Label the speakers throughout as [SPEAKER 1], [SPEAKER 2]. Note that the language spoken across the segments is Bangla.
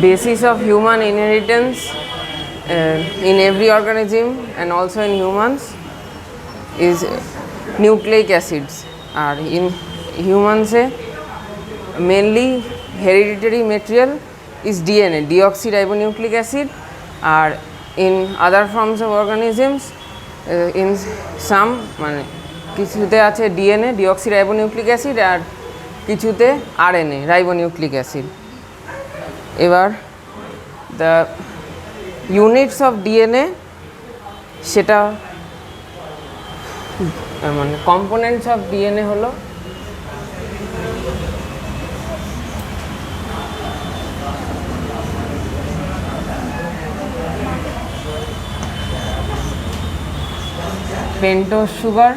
[SPEAKER 1] basis of human inheritance in every organism and also in humans is nucleic acids. And in humans mainly hereditary material is DNA, deoxyribonucleic acid. And in other forms of organisms in some মানে কিছুতে আছে ডিএনএ ডিঅক্সিরাইবোনিউক্লিক অ্যাসিড আর কিছুতে আরএনএ রাইবোনিউক্লিক অ্যাসিড। এবার দ্য ইউনিটস অফ ডিএনএ সেটা মানে কম্পোনেন্টস অফ ডিএনএ হলো পেন্টোজ সুগার,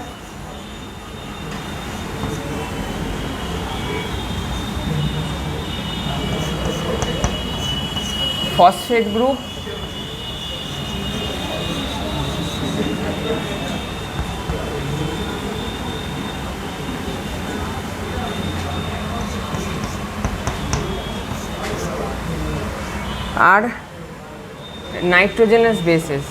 [SPEAKER 1] ফসফেট গ্রুপ, আর নাইট্রোজেনাস বেসেস।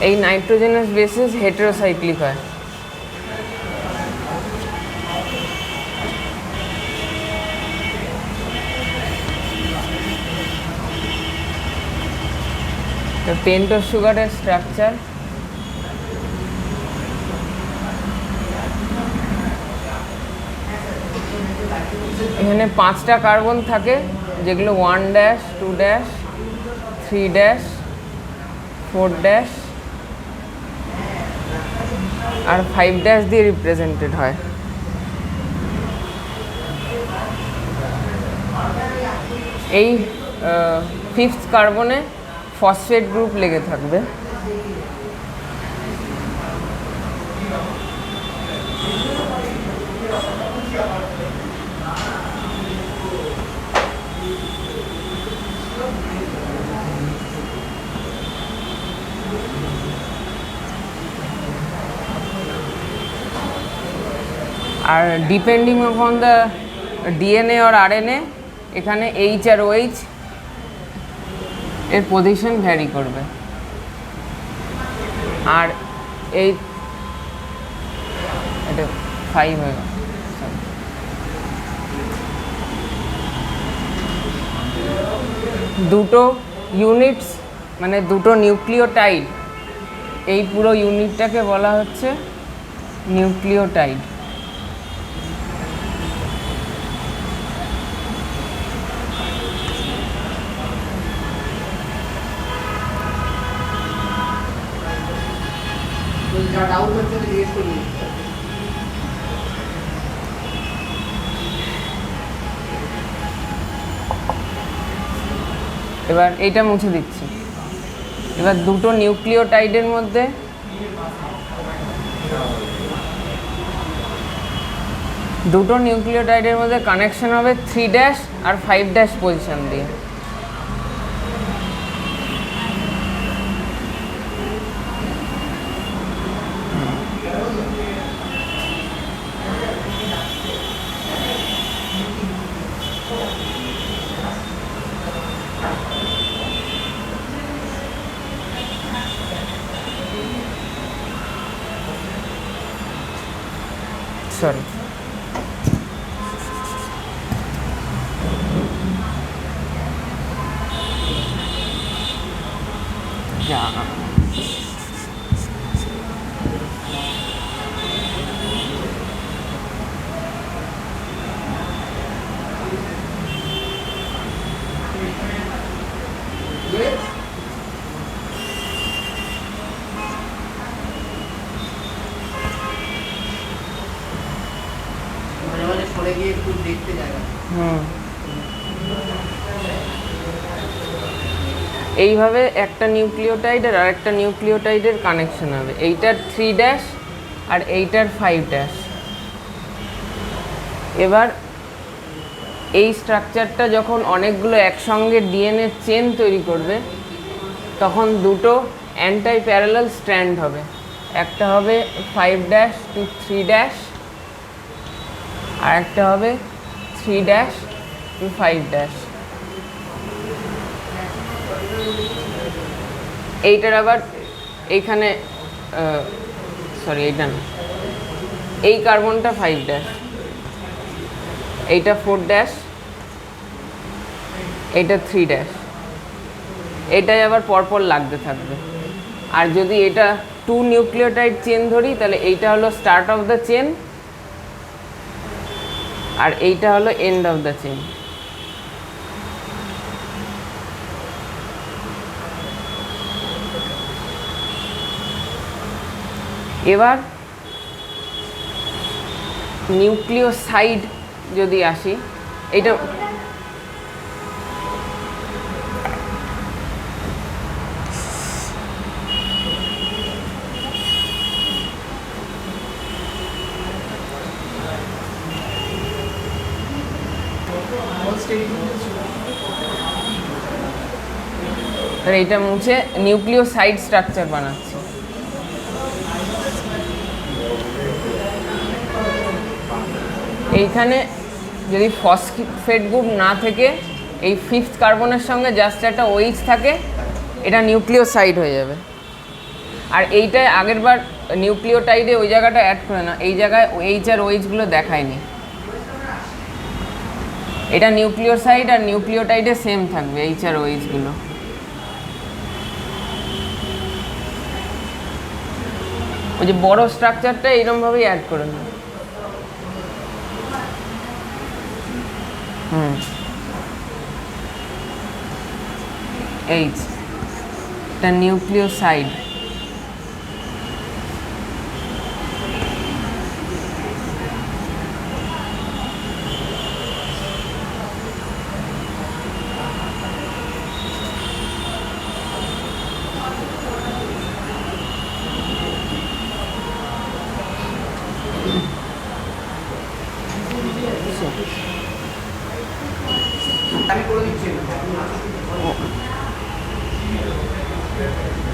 [SPEAKER 1] এই নাইট্রোজেনাস বেসেস হেটেরোসাইক্লিক হয়। পেন্টোজ সুগারের স্ট্রাকচার এখানে 5টা কার্বন থাকে যেগুলো 1 ড্যাশ 2 ড্যাশ 3 ড্যাশ 4 ড্যাশ আর 5 ড্যাশ দিয়ে রিপ্রেজেন্টেড হয়। এই 5th কার্বনে ফসফেট গ্রুপ লেগে থাকবে। আর ডিপেন্ডিং অন দ্য ডিএনএ আর আরএনএ এখানে এইচ আর ওএইচ এর পজিশন ভ্যারি করবে। আর এই এটা 5 হয়ে গেল। দুটো ইউনিটস মানে দুটো নিউক্লিওটাইড, এই পুরো ইউনিটটাকে বলা হচ্ছে নিউক্লিওটাইড। এবার এইটা মুছে দিচ্ছি। এবার দুটো নিউক্লিওটাইডের মধ্যে কানেকশন হবে 3 ড্যাশ আর 5 ড্যাশ পজিশন দিয়ে। Sorry. Yeah. এইভাবে একটা নিউক্লিওটাইড আর আরেকটা নিউক্লিওটাইডের কানেকশন হবে। এইটার 3 ড্যাশ আর এইটার 5 ড্যাশ। এবার এই স্ট্রাকচারটা যখন অনেকগুলো একসঙ্গে ডিএনএ চেন তৈরি করবে তখন দুটো অ্যান্টাই প্যারালাল স্ট্র্যান্ড হবে, একটা হবে 5' to 3' আর একটা হবে 3' to 5'। এইটার আবার এইখানে সরি এইটা না, এই কার্বনটা 5', এইটা 4', এইটা 3', এটাই আবার পরপর লাগতে থাকবে। আর যদি এটা 2 নিউক্লিওটাইড চেন ধরি তাহলে এইটা হলো স্টার্ট অফ দ্য চেন আর এইটা হলো এন্ড অফ দ্য চেন। এবার নিউক্লিওসাইড যদি আসি, এটা এইটা মুছে নিউক্লিওসাইড স্ট্রাকচার বানাচ্ছি। এইখানে যদি ফসফেট গ্রুপ না থেকে এই 5th কার্বনের সঙ্গে জাস্ট একটা OH থাকে, এটা নিউক্লিওসাইড হয়ে যাবে। আর এইটায় আগের বার নিউক্লিওটাইডে ওই জায়গাটা অ্যাড করে না, এই জায়গায় OH আর OH-গুলো দেখায়নি। এটা নিউক্লিওসাইড আর নিউক্লিওটাইডে সেম থাকবে H আর OH-গুলো। ওই যে বড় স্ট্রাকচারটা এইরকমভাবেই অ্যাড করে নেব। H এটা নিউক্লিওসাইড।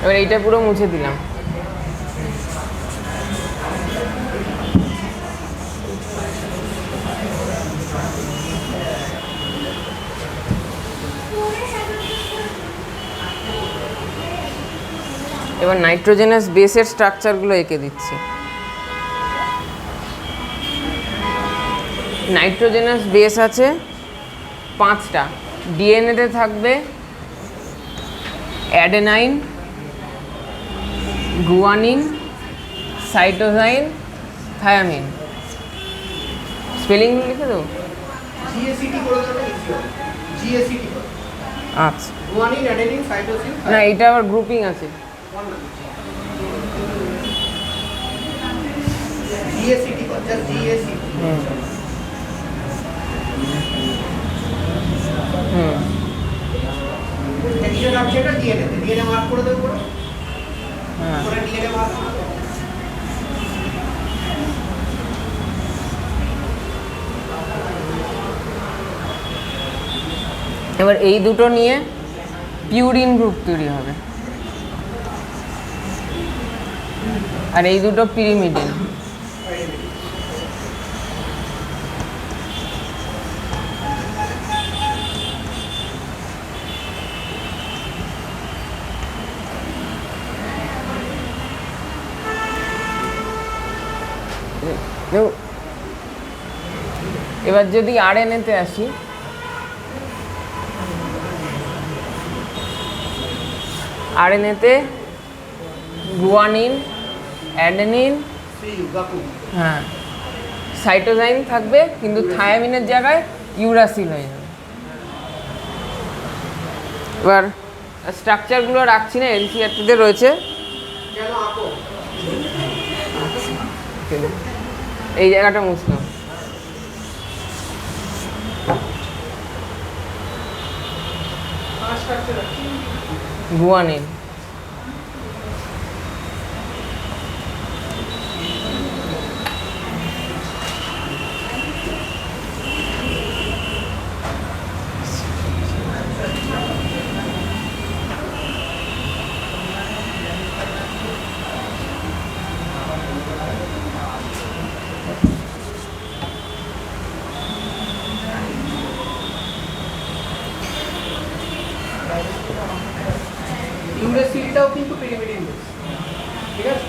[SPEAKER 1] এবার এইটা পুরো মুছে দিলাম। এবার নাইট্রোজেনাস বেসের স্ট্রাকচারগুলো এঁকে দিচ্ছি। নাইট্রোজেনাস বেস আছে 5টা। ডিএনএতে থাকবে অ্যাডেনাইন, গুয়ানিন, সাইটোসাইন, থায়ামিন। স্পেলিংগুলো লিখে দেবো? আচ্ছা, না এটা আবার গ্রুপিং আছে। এবার এই দুটো নিয়ে পিউরিন গ্রুপ তৈরি হবে, আর এই দুটো পিরিমিডিন। এবার যদি আরএনএতে আসি, আরএনএতে গুয়ানিন, অ্যাডেনিন, হ্যাঁ সাইটোসাইন থাকবে, কিন্তু থায়ামিনের জায়গায় ইউরাসিল হয়ে যাবে। এবার স্ট্রাকচারগুলো রাখছি না, এনসিইআরটিতে রয়েছে। এই জায়গাটা মুছলাম। গুয়ানিন,
[SPEAKER 2] ইউরেসিলটাও কিন্তু পিরিমিডিন বেস, ঠিক আছে?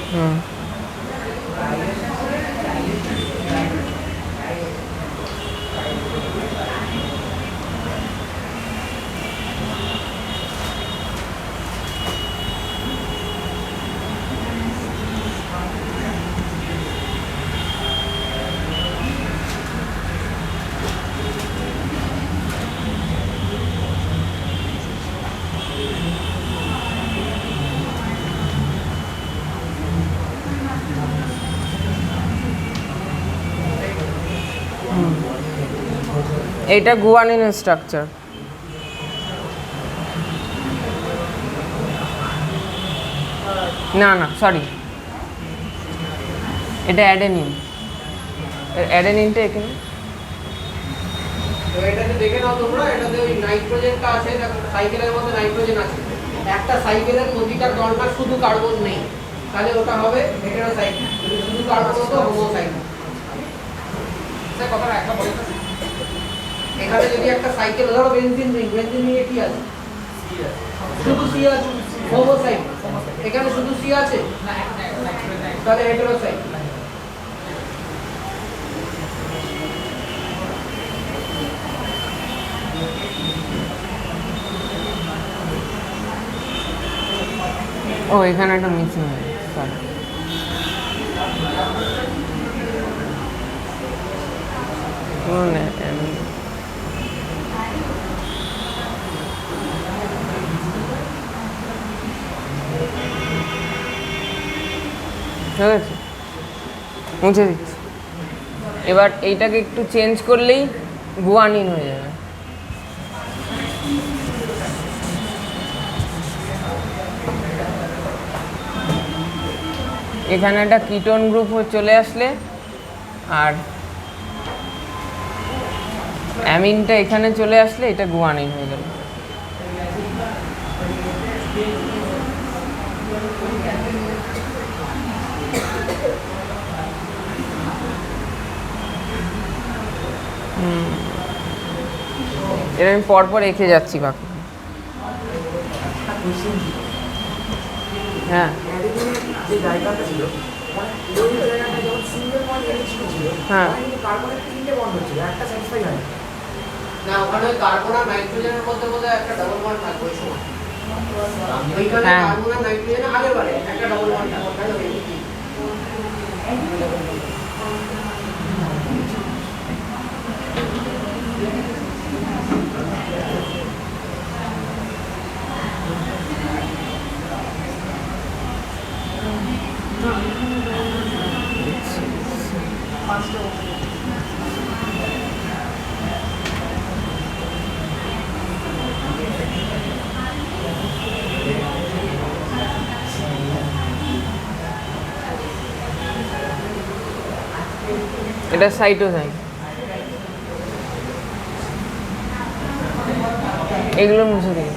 [SPEAKER 1] এটা গুয়ানিনের স্ট্রাকচার। না না সরি, এটা অ্যাডেনিন। অ্যাডেনিনটা এখানে।
[SPEAKER 2] তো এটাতে দেখে নাও তোমরা, এটাতে ওই নাইট্রোজেনটা আছে, সাইকেলের মধ্যে নাইট্রোজেন আছে। একটা সাইকেলের প্রতিটা দলটা শুধু কার্বন নেই, তাহলে ওটা হবে হেটেরোসাইকেল। শুধু কার্বন হতো হোমোসাইকেল। স্যার কথাটা একটা বলে তো, এখানে যদি একটা সাইকেল ধরো বেনজিন রিং, বেনজিন রিংয়ে কি আছে? শুধু সি আছে, হোমোসাইকেল। এখানে শুধু সি আছে, তাহলে হেটেরোসাইকেল।
[SPEAKER 1] ও এখানে একটা মিসিং হয়ে গেছে, সরি। ঠিক আছে, মুছে দিচ্ছি। এবার এইটাকে একটু চেঞ্জ করলেই গুয়ানিন হয়ে যাবে। এখানে একটা কিটোন গ্রুপ চলে আসলে, আর অ্যামিনটা এখানে চলে আসলে এটা গুয়ানিন হয়ে গেল। এর আমি পরপর রেখে যাচ্ছি বাকি। হ্যাঁ
[SPEAKER 3] যে জায়গাটা ছিল, ওই জায়গাটা যখন সিঙ্গেল বন্ড এলিচিন ছিল,
[SPEAKER 1] হ্যাঁ
[SPEAKER 3] কিন্তু কার্বনের 3টে বন্ড ছিল, একটা স্যাটিসফাই হয়
[SPEAKER 2] না। ওখানে কার্বন আর নাইট্রোজেনের মধ্যে বোধহয় একটা ডাবল বন্ড থাকবে ওই সময়। ওইখানে কার্বন আর নাইট্রোজেন আগের বারে একটা ডাবল বন্ড থাকবে।
[SPEAKER 1] এটা সাইটোসাইন। এগুলো মুছে দিই।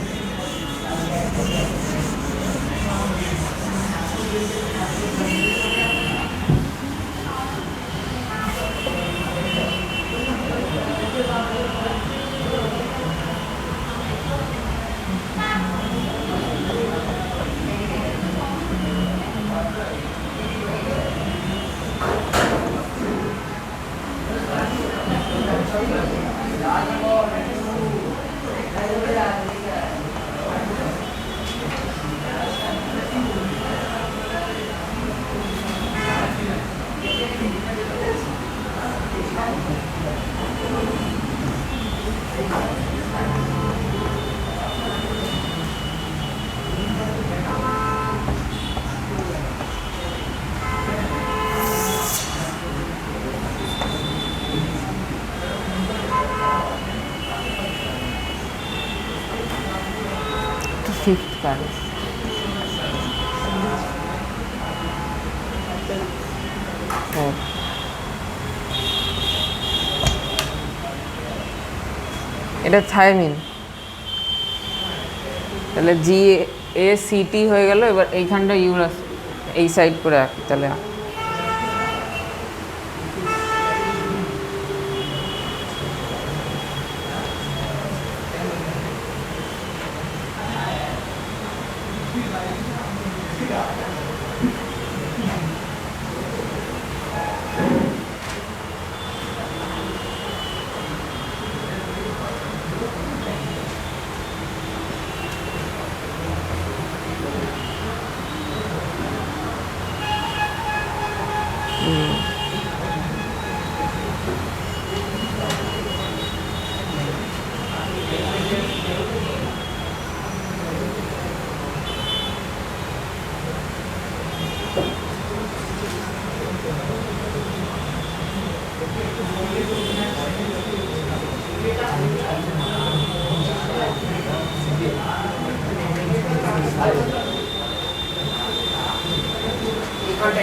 [SPEAKER 1] ফিফথ প্যারা। এটা থায়ামিন, তাহলে GACT হয়ে গেল। এবার এইখানটা ইউরাস এই সাইড করে রাখি তাহলে।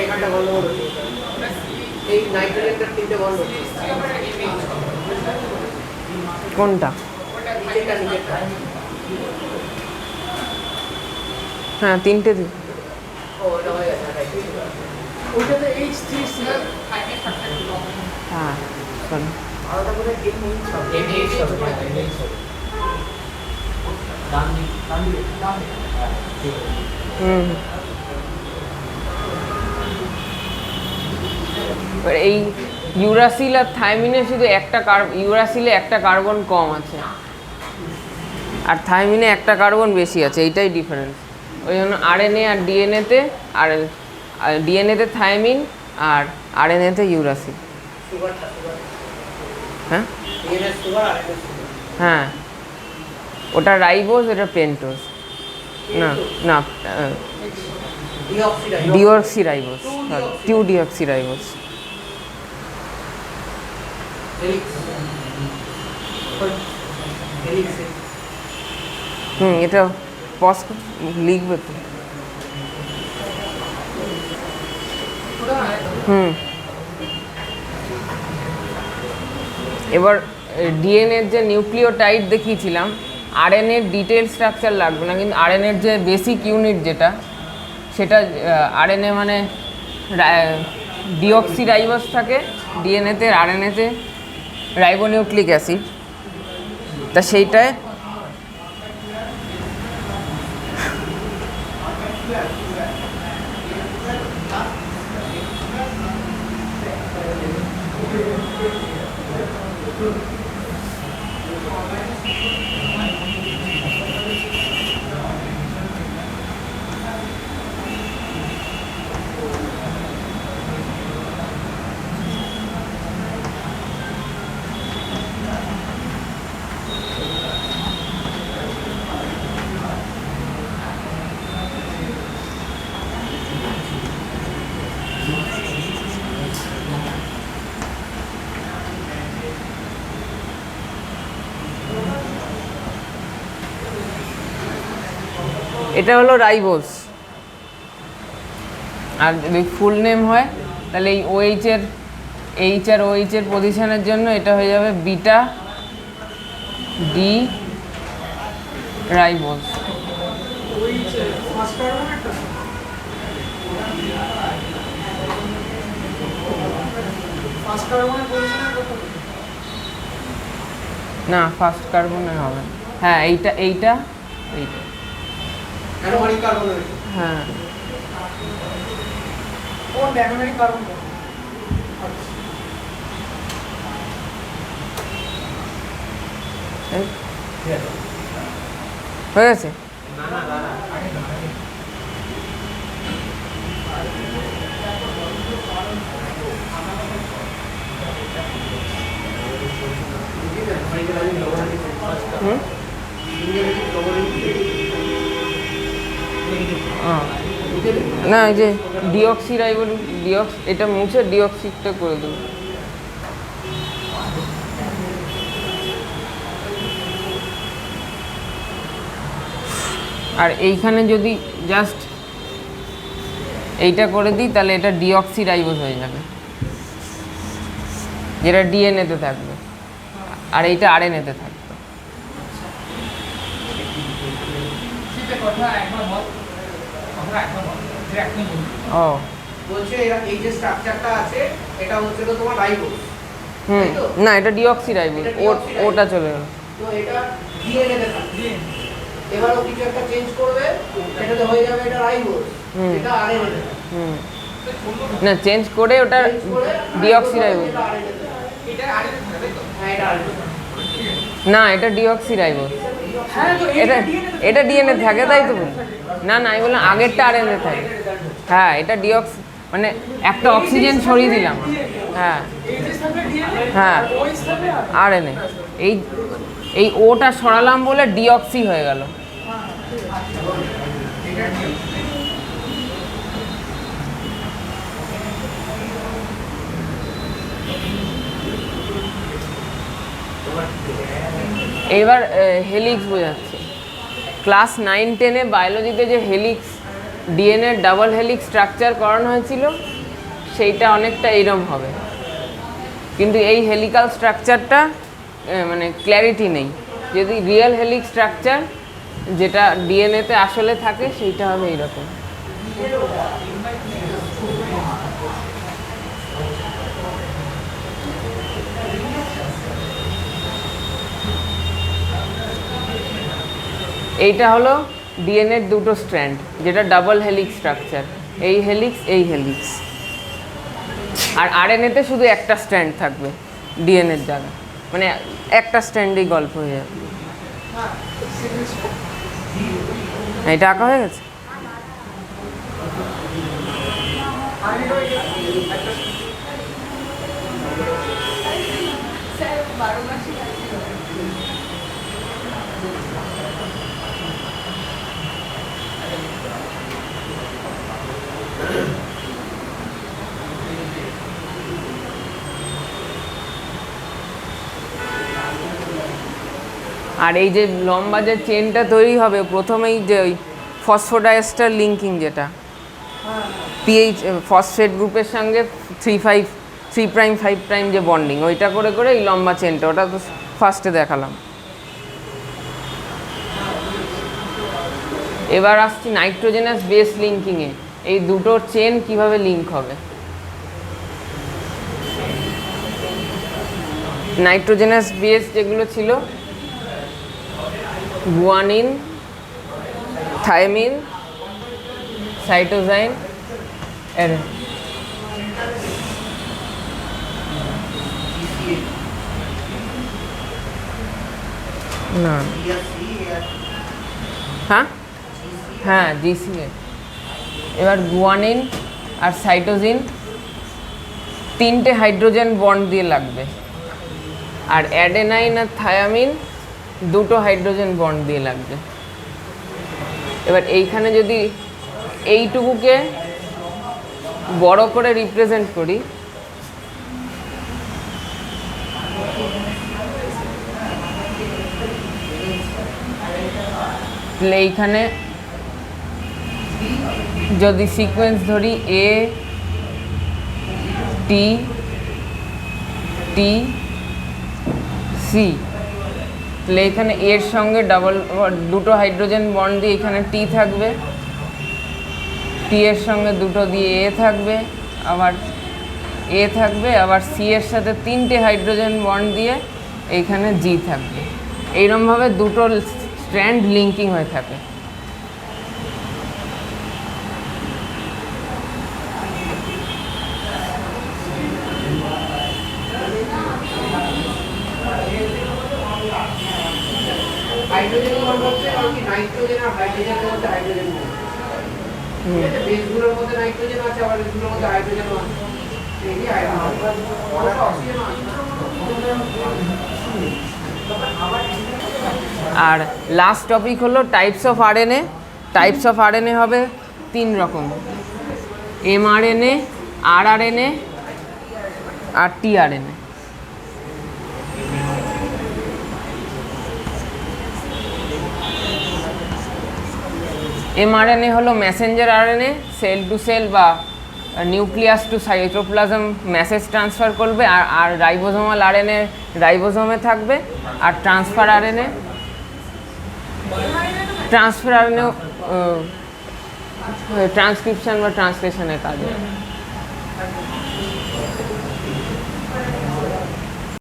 [SPEAKER 2] এখানটা গন্ডগোল হচ্ছে, এই নাইট্রোজেনটার তিনটে বন্ধ হচ্ছে।
[SPEAKER 1] কোনটা?
[SPEAKER 2] নিচেরটা
[SPEAKER 1] হ্যাঁ, তিনটে দিন।
[SPEAKER 2] ও এটা হয়ে গেছে,
[SPEAKER 3] ওইটাতে H3
[SPEAKER 1] হ্যাঁ, শোনো।
[SPEAKER 3] আলাদা করে NH হবে।
[SPEAKER 2] NH হবে।
[SPEAKER 3] ডান দিকে।
[SPEAKER 1] হুম। এবার এই ইউরাসিল আর থাইমিনে শুধু একটা ইউরাসিলে একটা কার্বন কম আছে আর থাইমিনে একটা কার্বন বেশি আছে, এইটাই ডিফারেন্স। ওই জন্য আরএনএ আর ডিএনএতে আর ডিএনএতে থাইমিন আর আরএনএতে ইউরাসিল।
[SPEAKER 2] সুগারটা
[SPEAKER 1] হ্যাঁ
[SPEAKER 2] ডিএনএ সুগার আর এটা সুগার।
[SPEAKER 1] হ্যাঁ, ওটা রাইবোজ, এটা পেন্টোজ। না না, ডিঅক্সিরাইবোজ, সরি, 2-ডিঅক্সিরাইবোজ। এটা পজ লিখবে তো। এবার ডিএনএর যে নিউক্লিওটাইড দেখিয়েছিলাম, আরএনএর ডিটেল স্ট্রাকচার লাগবে না, কিন্তু আরএনএর যে বেসিক ইউনিট যেটা, সেটা আরএনএ মানে ডিঅক্সিরাইবোজ থাকে ডিএনএতে, আরএনএতে রাইবোনিউক্লিক অ্যাসিড। তা সেইটায় এটা হলো রাইবোজ। আর যদি ফুল নেম হয় তাহলে এই OH এর এইচ আর OH এর পজিশনের জন্য এটা হয়ে যাবে বিটা ডি রাইবোজ। না, ফার্স্ট কার্বনে হবে। হ্যাঁ, এইটা এইটা এইটা।
[SPEAKER 2] অ্যারোমাটিক কার্বন রয়েছে।
[SPEAKER 1] হ্যাঁ,
[SPEAKER 3] কোন অ্যারোমেটিক কার্বন?
[SPEAKER 1] হয়ে গেছে। হুম, না, এই যে এটা মুছে ডিঅক্সিটা করে দেবো। আর এইখানে যদি জাস্ট এইটা করে দিই তাহলে এটা ডিঅক্সিরাইবোজ হয়ে যাবে, যেটা ডিএনএতে থাকবে, আর এইটা আরএনএতে থাকবে। ও,
[SPEAKER 2] বলছে এই যে স্ট্রাকচারটা আছে এটা হচ্ছে তো তোমার রাইবোজ।
[SPEAKER 1] না, এটা ডিঅক্সিরাইবোজ, ওটা চলে গেল।
[SPEAKER 2] তো এটা ডিএনএ তে থাকে। এবার ও কিছু একটা চেঞ্জ করবে, সেটাতে হয়ে যাবে এটা রাইবোজ, এটা আরএনএ তে থাকে।
[SPEAKER 1] না, চেঞ্জ করে ওটা ডিঅক্সিরাইবোজ।
[SPEAKER 2] এটা আরএনএ থাকে তো? হ্যাঁ, এটা আরএনএ।
[SPEAKER 1] না, এটা ডিঅক্সিরাইবোজ।
[SPEAKER 3] হ্যাঁ, তো
[SPEAKER 1] এটা ডিএনএ থাকে, তাই তো বলি। না না, আমি বললাম আগেরটা আরএনএ থাকে। হ্যাঁ, এটা মানে একটা অক্সিজেন সরিয়ে দিলাম। হ্যাঁ হ্যাঁ, আরএনএ। এই ওটা সরালাম বলে ডিঅক্সি হয়ে গেল। এবার হেলিক্স বোঝাচ্ছি। ক্লাস 9-10-এ বায়োলজিতে যে helix DNA double helix structure করানো হয়েছিল সেইটা অনেকটা এইরকম হবে, কিন্তু এই হেলিক্যাল স্ট্রাকচারটা মানে ক্ল্যারিটি নেই। যদি রিয়েল হেলিক্স স্ট্রাকচার যেটা ডিএনএতে আসলে থাকে সেইটা হবে এইরকম। এইটা হলো ডিএনএর দুটো স্ট্র্যান্ড, যেটা ডাবল হেলিক্স স্ট্রাকচার, এই হেলিক্স এই হেলিক্স। আর আরএনএতে শুধু একটা স্ট্র্যান্ড থাকবে ডিএনএর জায়গায়, মানে একটা স্ট্র্যান্ডেই গল্প হয়ে যাবে। এটা আঁকা হয়ে গেছে। আর এই যে লম্বা যে চেনটা তৈরি হবে প্রথমেই, যে ওই ফসফোডাইএস্টার লিঙ্কিং, যেটা পিএইচ ফসফেট গ্রুপের সঙ্গে 3'5' যে বন্ডিং, ওইটা করে করে এই লম্বা চেনটা, ওটা তো ফার্স্টে দেখালাম। এবার আসছি নাইট্রোজেনাস বেস লিঙ্কিংয়ে, এই দুটোর চেন কিভাবে লিঙ্ক হবে। নাইট্রোজেনাস বেস যেগুলো ছিল গুয়ানিন, থাইমিন, সাইটোজাইন, না হ্যাঁ জিসিএ। এবার গুয়ানিন আর সাইটোজিন তিনটে হাইড্রোজেন বন্ড দিয়ে লাগবে, আর অ্যাডেনাইন আর থায়ামিন দুটো হাইড্রোজেন বন্ড দিয়ে লাগবে। এবার এইখানে যদি এইটুকুকে বড় করে রিপ্রেজেন্ট করি, তাহলে এইখানে যদি সিকোয়েন্স ধরি এ টি টি সি, তাহলে এখানে এর সঙ্গে দুটো হাইড্রোজেন বন্ড দিয়ে এখানে টি থাকবে, টি এর সঙ্গে দুটো দিয়ে এ থাকবে, আবার এ থাকবে, আবার সি এর সাথে তিনটে হাইড্রোজেন বন্ড দিয়ে এইখানে জি থাকবে। এইরকমভাবে দুটো স্ট্র্যান্ড লিঙ্কিং হয়ে থাকে।
[SPEAKER 2] হাইড্রোজেন বন্ড হচ্ছে আর কি নাইট্রোজেন আর হাইড্রোজেনের মধ্যে হাইড্রোজেন বন্ড। বেসগুলোর মধ্যে নাইট্রোজেন আছে, আবার বেসগুলোর মধ্যে হাইড্রোজেন আছে। এই হাইড্রোজেন অক্সিজেন আছে।
[SPEAKER 1] আর লাস্ট টপিক হলো types of RNA. Types of RNA হবে 3 রকম, এমআরএনএ, আরআরএনএ আর টিআরএনএ। এমআরএনএ হলো messenger RNA, cell to cell বা nucleus to cytoplasm message transfer করবে। আর রাইবোজোমাল আরএনএ রাইবোজোমে থাকবে। আর ট্রান্সফার আরএনএ ট্রান্সক্রিপশন বা ট্রান্সলেশনের কাজে।